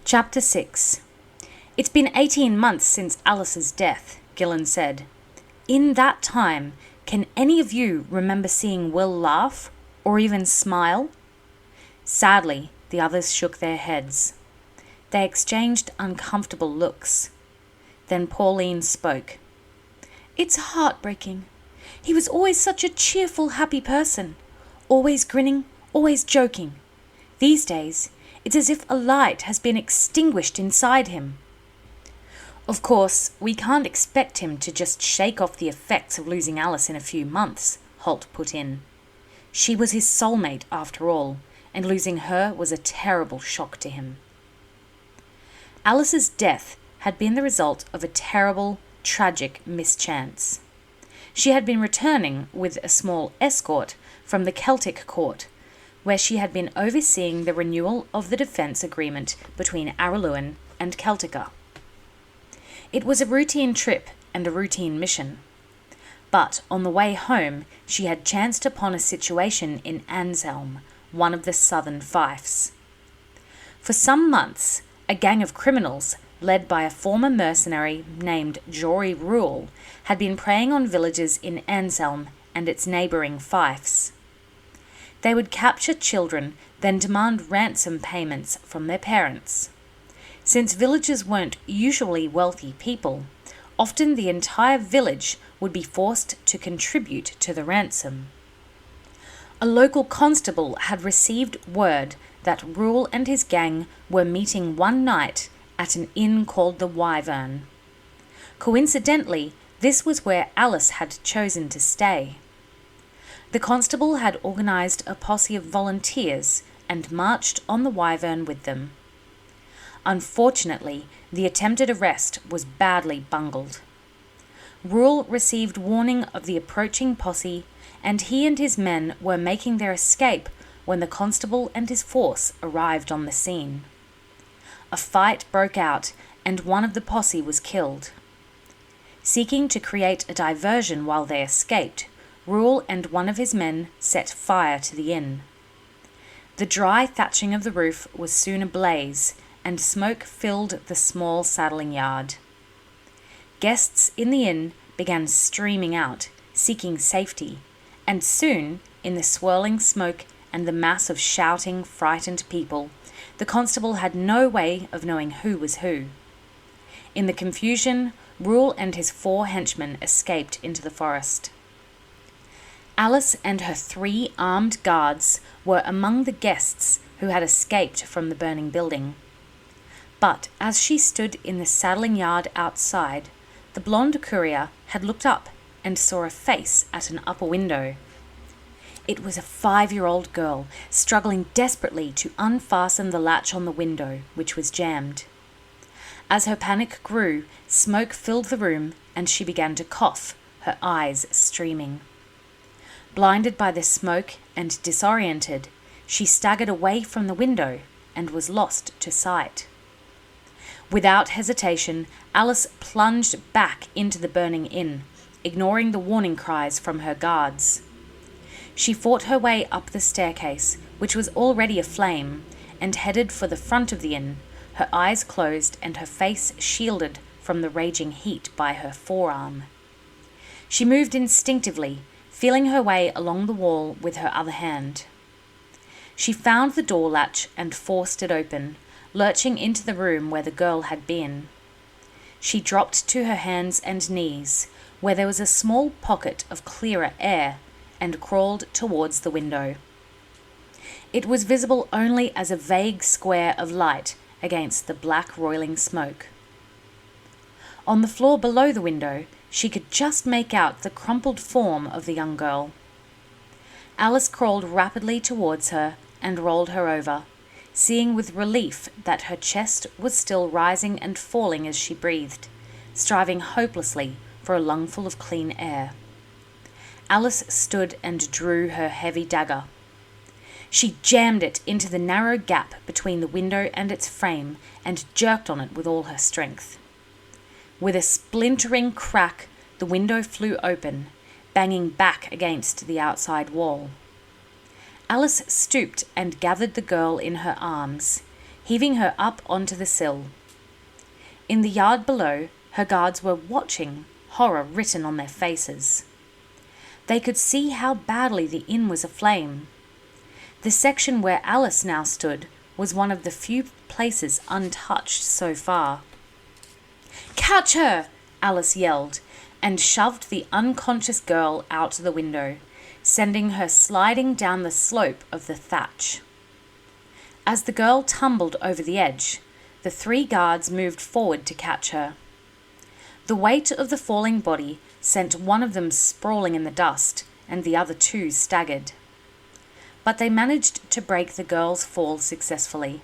Chapter 6. It's been 18 months since Alice's death, Gillen said. In that time, can any of you remember seeing Will laugh, or even smile? Sadly, the others shook their heads. They exchanged uncomfortable looks. Then Pauline spoke. It's heartbreaking. He was always such a cheerful, happy person. Always grinning, always joking. These days, it's as if a light has been extinguished inside him. Of course, we can't expect him to just shake off the effects of losing Alice in a few months, Holt put in. She was his soulmate, after all, and losing her was a terrible shock to him. Alice's death had been the result of a terrible, tragic mischance. She had been returning with a small escort from the Celtic court, where she had been overseeing the renewal of the defence agreement between Araluen and Celtica. It was a routine trip and a routine mission. But on the way home, she had chanced upon a situation in Anselm, one of the southern fiefs. For some months, a gang of criminals, led by a former mercenary named Jory Rule, had been preying on villages in Anselm and its neighbouring fiefs. They would capture children, then demand ransom payments from their parents. Since villagers weren't usually wealthy people, often the entire village would be forced to contribute to the ransom. A local constable had received word that Rule and his gang were meeting one night at an inn called the Wyvern. Coincidentally, this was where Alice had chosen to stay. The constable had organised a posse of volunteers and marched on the Wyvern with them. Unfortunately, the attempted arrest was badly bungled. Rule received warning of the approaching posse, and he and his men were making their escape when the constable and his force arrived on the scene. A fight broke out, and one of the posse was killed. Seeking to create a diversion while they escaped, Rule and one of his men set fire to the inn. The dry thatching of the roof was soon ablaze, and smoke filled the small saddling yard. Guests in the inn began streaming out, seeking safety, and soon, in the swirling smoke and the mass of shouting, frightened people, the constable had no way of knowing who was who. In the confusion, Rule and his 4 henchmen escaped into the forest. Alice and her 3 armed guards were among the guests who had escaped from the burning building. But as she stood in the saddling yard outside, the blonde courier had looked up and saw a face at an upper window. It was a 5-year-old girl struggling desperately to unfasten the latch on the window, which was jammed. As her panic grew, smoke filled the room and she began to cough, her eyes streaming. Blinded by the smoke and disoriented, she staggered away from the window and was lost to sight. Without hesitation, Alice plunged back into the burning inn, ignoring the warning cries from her guards. She fought her way up the staircase, which was already aflame, and headed for the front of the inn, her eyes closed and her face shielded from the raging heat by her forearm. She moved instinctively, feeling her way along the wall with her other hand. She found the door latch and forced it open, lurching into the room where the girl had been. She dropped to her hands and knees, where there was a small pocket of clearer air, and crawled towards the window. It was visible only as a vague square of light against the black roiling smoke. On the floor below the window, she could just make out the crumpled form of the young girl. Alice crawled rapidly towards her and rolled her over, seeing with relief that her chest was still rising and falling as she breathed, striving hopelessly for a lungful of clean air. Alice stood and drew her heavy dagger. She jammed it into the narrow gap between the window and its frame and jerked on it with all her strength. With a splintering crack, the window flew open, banging back against the outside wall. Alice stooped and gathered the girl in her arms, heaving her up onto the sill. In the yard below, her guards were watching, horror written on their faces. They could see how badly the inn was aflame. The section where Alice now stood was one of the few places untouched so far. "Catch her!" Alice yelled, and shoved the unconscious girl out the window, sending her sliding down the slope of the thatch. As the girl tumbled over the edge, the 3 guards moved forward to catch her. The weight of the falling body sent one of them sprawling in the dust, and the other 2 staggered. But they managed to break the girl's fall successfully.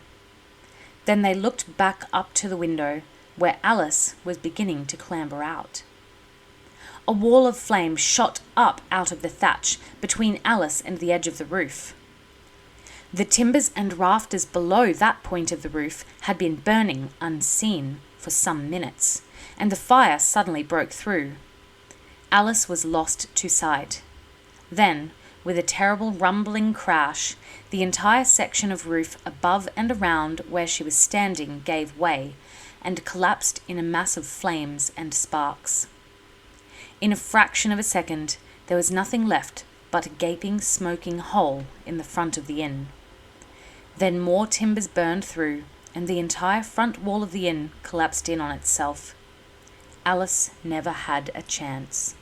Then they looked back up to the window, where Alice was beginning to clamber out. A wall of flame shot up out of the thatch between Alice and the edge of the roof. The timbers and rafters below that point of the roof had been burning unseen for some minutes, and the fire suddenly broke through. Alice was lost to sight. Then, with a terrible rumbling crash, the entire section of roof above and around where she was standing gave way and collapsed in a mass of flames and sparks. In a fraction of a second, there was nothing left but a gaping, smoking hole in the front of the inn. Then more timbers burned through, and the entire front wall of the inn collapsed in on itself. Alice never had a chance.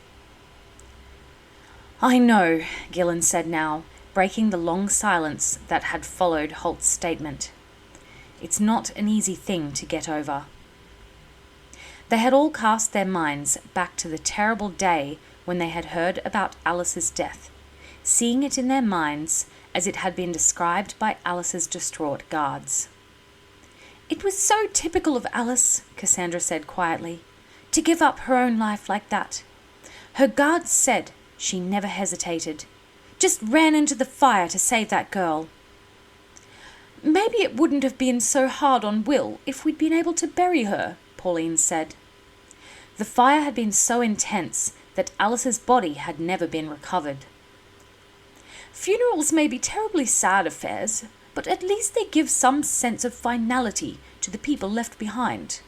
"I know," Gillen said now, breaking the long silence that had followed Holt's statement. "It's not an easy thing to get over." They had all cast their minds back to the terrible day when they had heard about Alice's death, seeing it in their minds as it had been described by Alice's distraught guards. "It was so typical of Alice," Cassandra said quietly, "to give up her own life like that. Her guards said she never hesitated. Just ran into the fire to save that girl." "Maybe it wouldn't have been so hard on Will if we'd been able to bury her," Pauline said. The fire had been so intense that Alice's body had never been recovered. "Funerals may be terribly sad affairs, but at least they give some sense of finality to the people left behind.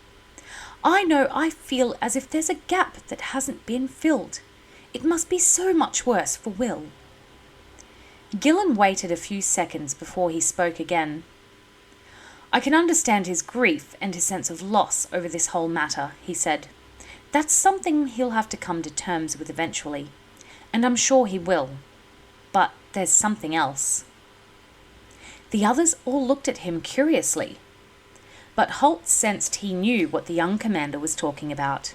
I know I feel as if there's a gap that hasn't been filled. It must be so much worse for Will." Gillen waited a few seconds before he spoke again. "I can understand his grief and his sense of loss over this whole matter," he said. "That's something he'll have to come to terms with eventually, and I'm sure he will. But there's something else." The others all looked at him curiously, but Holt sensed he knew what the young commander was talking about.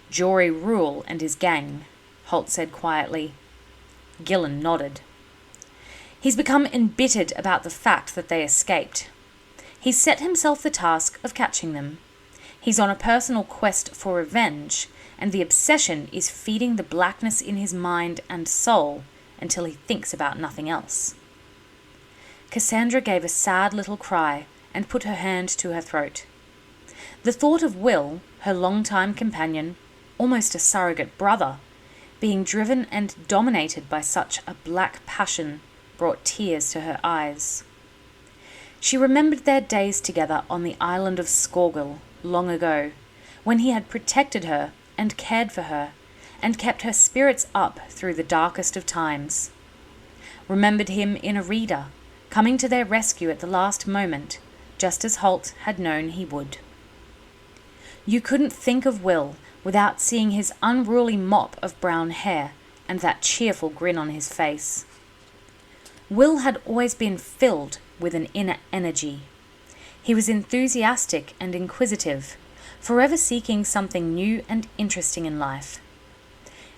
"Jory Rule and his gang," Holt said quietly. Gillen nodded. "He's become embittered about the fact that they escaped. He's set himself the task of catching them. He's on a personal quest for revenge, and the obsession is feeding the blackness in his mind and soul until he thinks about nothing else." Cassandra gave a sad little cry and put her hand to her throat. The thought of Will, her long-time companion, almost a surrogate brother, being driven and dominated by such a black passion brought tears to her eyes. She remembered their days together on the island of Skorgel long ago, when he had protected her and cared for her, and kept her spirits up through the darkest of times. Remembered him in a reader, coming to their rescue at the last moment, just as Holt had known he would. You couldn't think of Will without seeing his unruly mop of brown hair and that cheerful grin on his face. Will had always been filled with an inner energy. He was enthusiastic and inquisitive, forever seeking something new and interesting in life.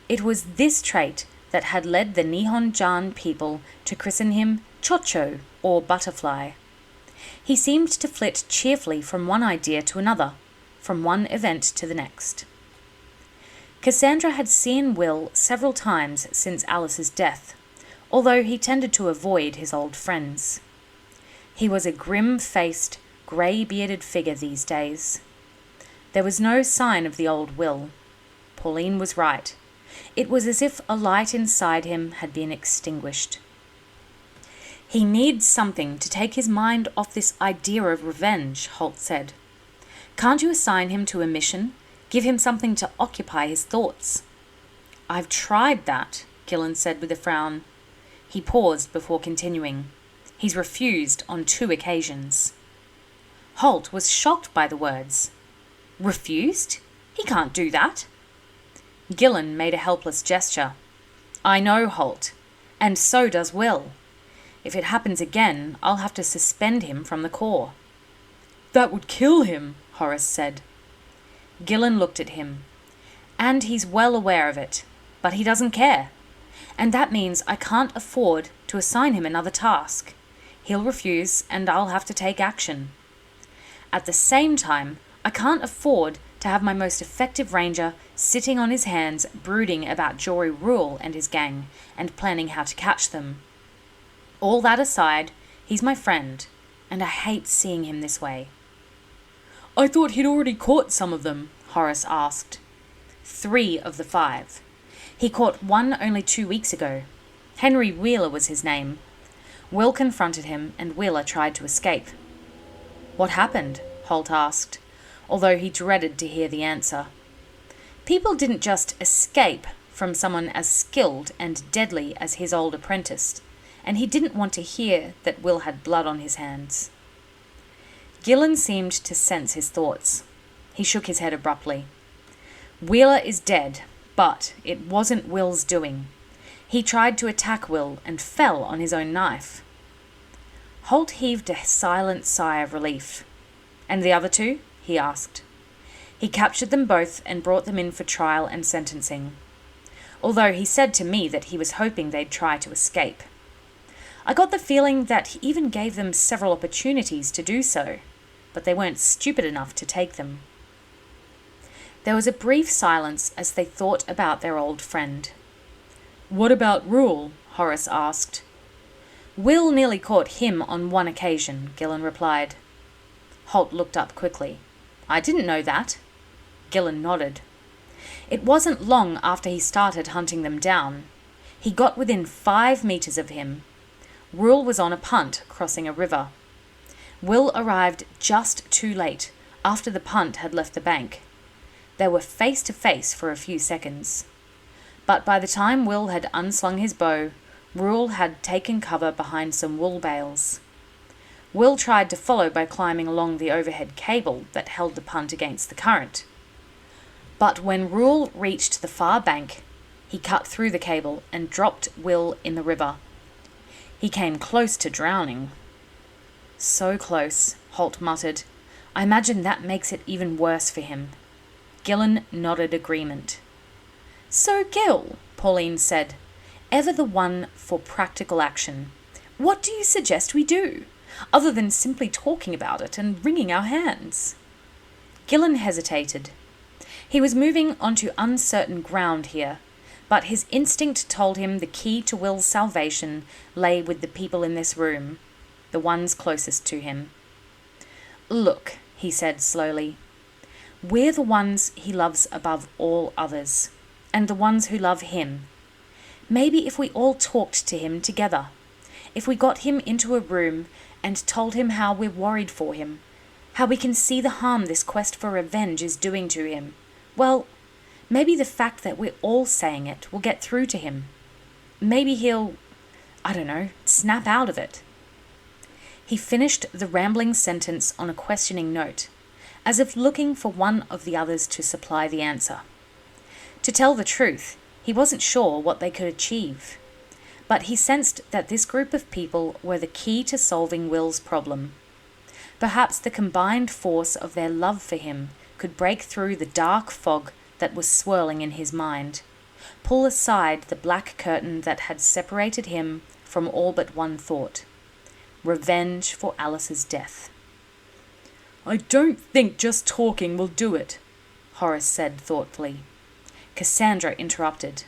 It was this trait that had led the Nihon-jan people to christen him Chocho, or Butterfly. He seemed to flit cheerfully from one idea to another, from one event to the next. Cassandra had seen Will several times since Alice's death, although he tended to avoid his old friends. He was a grim-faced, grey-bearded figure these days. There was no sign of the old Will. Pauline was right. It was as if a light inside him had been extinguished. He needs something to take his mind off this idea of revenge, Holt said. Can't you assign him to a mission? Give him something to occupy his thoughts. I've tried that, Gillen said with a frown. He paused before continuing. He's refused on 2 occasions. Holt was shocked by the words. Refused? He can't do that. Gillen made a helpless gesture. I know, Holt, and so does Will. If it happens again, I'll have to suspend him from the Corps. That would kill him, Horace said. Gillen looked at him. And he's well aware of it, but he doesn't care. And that means I can't afford to assign him another task. He'll refuse, and I'll have to take action. At the same time, I can't afford to have my most effective ranger sitting on his hands brooding about Jory Rule and his gang and planning how to catch them. All that aside, he's my friend, and I hate seeing him this way. I thought he'd already caught some of them, Horace asked. 3 of the 5. He caught one only 2 weeks ago. Henry Wheeler was his name. Will confronted him, and Wheeler tried to escape. What happened? Holt asked, although he dreaded to hear the answer. People didn't just escape from someone as skilled and deadly as his old apprentice, and he didn't want to hear that Will had blood on his hands. Gillen seemed to sense his thoughts. He shook his head abruptly. Wheeler is dead, but it wasn't Will's doing. He tried to attack Will and fell on his own knife. Holt heaved a silent sigh of relief. And the other 2? He asked. He captured them both and brought them in for trial and sentencing, although he said to me that he was hoping they'd try to escape. I got the feeling that he even gave them several opportunities to do so, but they weren't stupid enough to take them. There was a brief silence as they thought about their old friend. What about Rule? Horace asked. Will nearly caught him on 1 occasion, Gillen replied. Holt looked up quickly. I didn't know that. Gillen nodded. It wasn't long after he started hunting them down. He got within 5 meters of him. Rule was on a punt crossing a river. Will arrived just too late, after the punt had left the bank. They were face to face for a few seconds. But by the time Will had unslung his bow, Rule had taken cover behind some wool bales. Will tried to follow by climbing along the overhead cable that held the punt against the current. But when Rule reached the far bank, he cut through the cable and dropped Will in the river. He came close to drowning. So close, Holt muttered. I imagine that makes it even worse for him. Gillen nodded agreement. So Gil, Pauline said, ever the one for practical action. What do you suggest we do, other than simply talking about it and wringing our hands? Gillen hesitated. He was moving onto uncertain ground here, but his instinct told him the key to Will's salvation lay with the people in this room, the ones closest to him. Look, he said slowly, we're the ones he loves above all others, and the ones who love him. Maybe if we all talked to him together, if we got him into a room and told him how we're worried for him, how we can see the harm this quest for revenge is doing to him, well, maybe the fact that we're all saying it will get through to him. Maybe he'll, snap out of it. He finished the rambling sentence on a questioning note, as if looking for one of the others to supply the answer. To tell the truth, he wasn't sure what they could achieve, but he sensed that this group of people were the key to solving Will's problem. Perhaps the combined force of their love for him could break through the dark fog that was swirling in his mind, pull aside the black curtain that had separated him from all but one thought: revenge for Alice's death. I don't think just talking will do it, Horace said thoughtfully. Cassandra interrupted.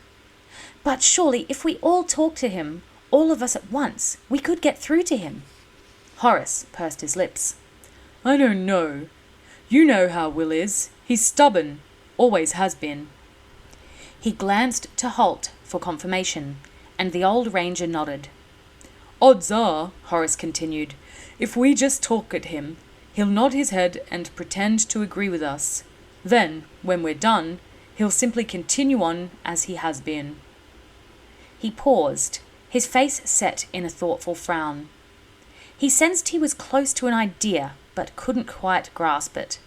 But surely if we all talk to him, all of us at once, we could get through to him. Horace pursed his lips. I don't know. You know how Will is. He's stubborn. Always has been. He glanced to Holt for confirmation, and the old ranger nodded. Odds are, Horace continued, if we just talk at him, he'll nod his head and pretend to agree with us. Then, when we're done, he'll simply continue on as he has been. He paused, his face set in a thoughtful frown. He sensed he was close to an idea, but couldn't quite grasp it.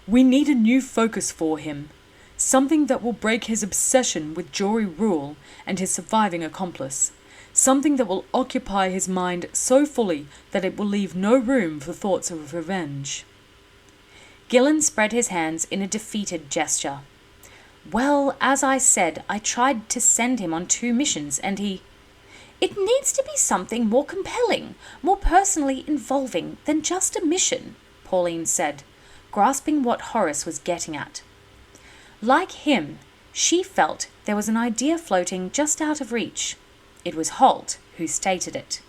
We need a new focus for him, something that will break his obsession with jury rule and his surviving accomplice, something that will occupy his mind so fully that it will leave no room for thoughts of revenge. Gillen spread his hands in a defeated gesture. Well, as I said, I tried to send him on 2 missions, and he... It needs to be something more compelling, more personally involving than just a mission, Pauline said, grasping what Horace was getting at. Like him, she felt there was an idea floating just out of reach. It was Holt who stated it.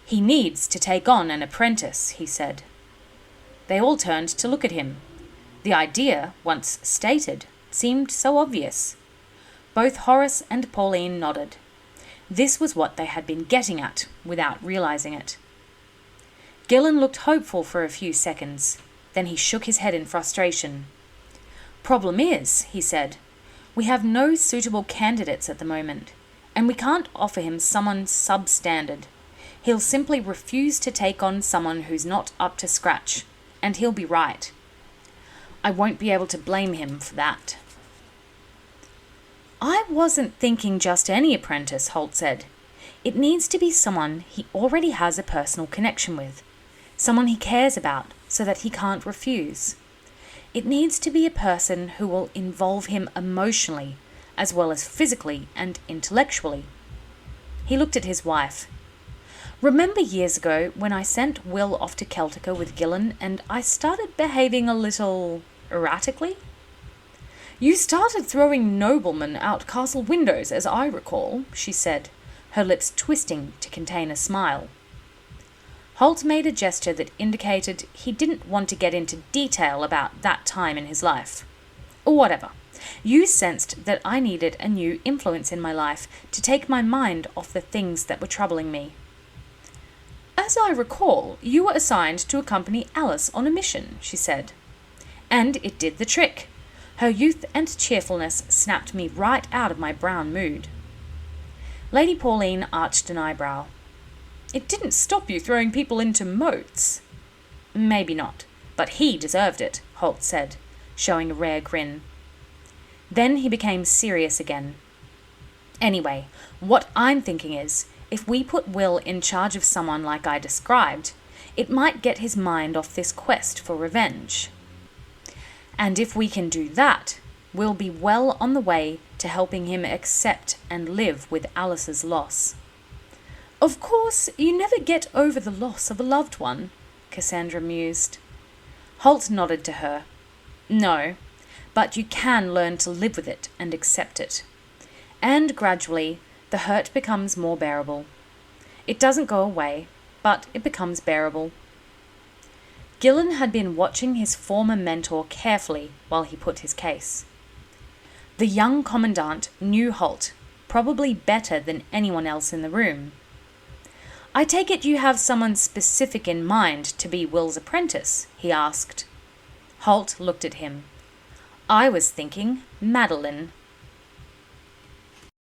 He needs to take on an apprentice, he said. They all turned to look at him. The idea, once stated, seemed so obvious. Both Horace and Pauline nodded. This was what they had been getting at, without realizing it. Gillen looked hopeful for a few seconds. Then he shook his head in frustration. Problem is, he said, we have no suitable candidates at the moment, and we can't offer him someone substandard. He'll simply refuse to take on someone who's not up to scratch, and he'll be right. I won't be able to blame him for that. I wasn't thinking just any apprentice, Holt said. It needs to be someone he already has a personal connection with, someone he cares about so that he can't refuse. It needs to be a person who will involve him emotionally, as well as physically and intellectually. He looked at his wife. Remember years ago when I sent Will off to Celtica with Gillen and I started behaving a little erratically? You started throwing noblemen out castle windows, as I recall, she said, her lips twisting to contain a smile. Holt made a gesture that indicated he didn't want to get into detail about that time in his life. Whatever. You sensed that I needed a new influence in my life to take my mind off the things that were troubling me. As I recall, you were assigned to accompany Alice on a mission, she said. And it did the trick. Her youth and cheerfulness snapped me right out of my brown mood. Lady Pauline arched an eyebrow. It didn't stop you throwing people into moats. Maybe not, but he deserved it, Holt said, showing a rare grin. Then he became serious again. Anyway, what I'm thinking is, if we put Will in charge of someone like I described, it might get his mind off this quest for revenge. And if we can do that, we'll be well on the way to helping him accept and live with Alice's loss. Of course, you never get over the loss of a loved one, Cassandra mused. Holt nodded to her. No, but you can learn to live with it and accept it. And gradually, the hurt becomes more bearable. It doesn't go away, but it becomes bearable. Gillen had been watching his former mentor carefully while he put his case. The young commandant knew Holt, probably better than anyone else in the room. I take it you have someone specific in mind to be Will's apprentice, he asked. Holt looked at him. I was thinking Madeline.